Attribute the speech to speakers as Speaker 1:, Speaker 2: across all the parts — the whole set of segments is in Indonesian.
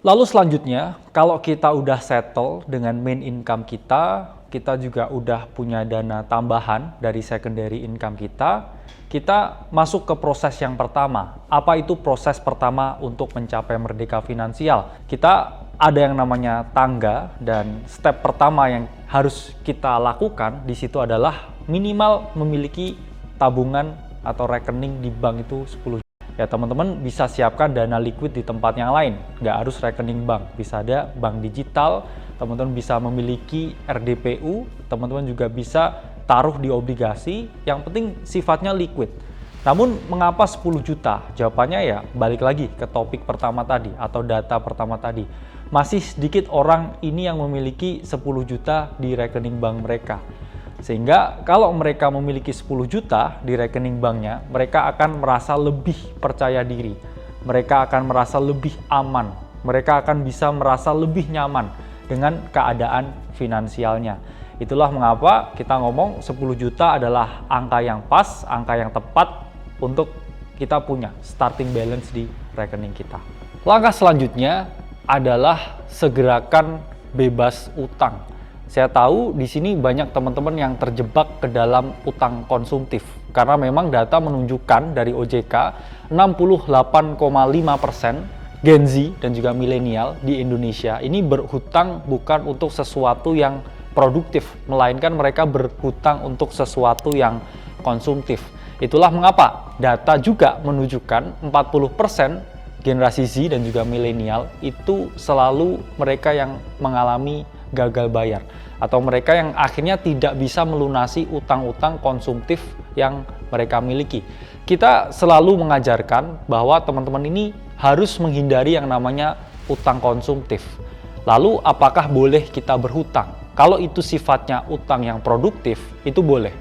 Speaker 1: Lalu selanjutnya, kalau kita udah settle dengan main income kita, kita juga udah punya dana tambahan dari secondary income kita masuk ke proses yang pertama. Apa itu proses pertama untuk mencapai merdeka finansial? Kita ada yang namanya tangga, dan step pertama yang harus kita lakukan di situ adalah minimal memiliki tabungan atau rekening di bank itu 10 juta. Ya, teman-teman bisa siapkan dana liquid di tempat yang lain, nggak harus rekening bank, bisa ada bank digital, teman-teman bisa memiliki RDPU, teman-teman juga bisa taruh di obligasi, yang penting sifatnya liquid. Namun mengapa 10 juta? Jawabannya ya balik lagi ke topik pertama tadi atau data pertama tadi. Masih sedikit orang ini yang memiliki 10 juta di rekening bank mereka. Sehingga kalau mereka memiliki 10 juta di rekening banknya, mereka akan merasa lebih percaya diri. Mereka akan merasa lebih aman. Mereka akan bisa merasa lebih nyaman dengan keadaan finansialnya. Itulah mengapa kita ngomong 10 juta adalah angka yang pas, angka yang tepat untuk kita punya starting balance di rekening kita. Langkah selanjutnya adalah segerakan bebas utang. Saya tahu di sini banyak teman-teman yang terjebak ke dalam utang konsumtif karena memang data menunjukkan dari OJK 68,5% Gen Z dan juga milenial di Indonesia ini berhutang bukan untuk sesuatu yang produktif, melainkan mereka berhutang untuk sesuatu yang konsumtif. Itulah mengapa data juga menunjukkan 40% generasi Z dan juga milenial itu selalu mereka yang mengalami gagal bayar, atau mereka yang akhirnya tidak bisa melunasi utang-utang konsumtif yang mereka miliki. Kita selalu mengajarkan bahwa teman-teman ini harus menghindari yang namanya utang konsumtif. Lalu apakah boleh kita berhutang? Kalau itu sifatnya utang yang produktif, itu boleh.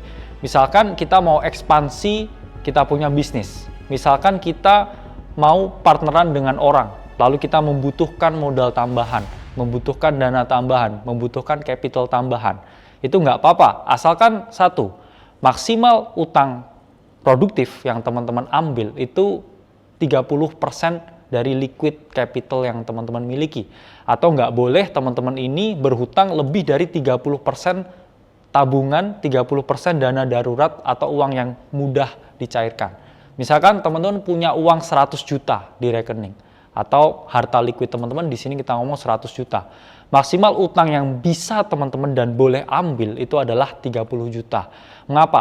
Speaker 1: Misalkan kita mau ekspansi, kita punya bisnis. Misalkan kita mau partneran dengan orang, lalu kita membutuhkan modal tambahan, membutuhkan dana tambahan, membutuhkan capital tambahan. Itu nggak apa-apa, asalkan satu, maksimal utang produktif yang teman-teman ambil itu 30% dari liquid capital yang teman-teman miliki. Atau nggak boleh teman-teman ini berhutang lebih dari 30% tabungan, 30% dana darurat atau uang yang mudah dicairkan. Misalkan teman-teman punya uang 100 juta di rekening, atau harta liquid teman-teman di sini kita ngomong 100 juta. Maksimal utang yang bisa teman-teman dan boleh ambil itu adalah 30 juta. Mengapa?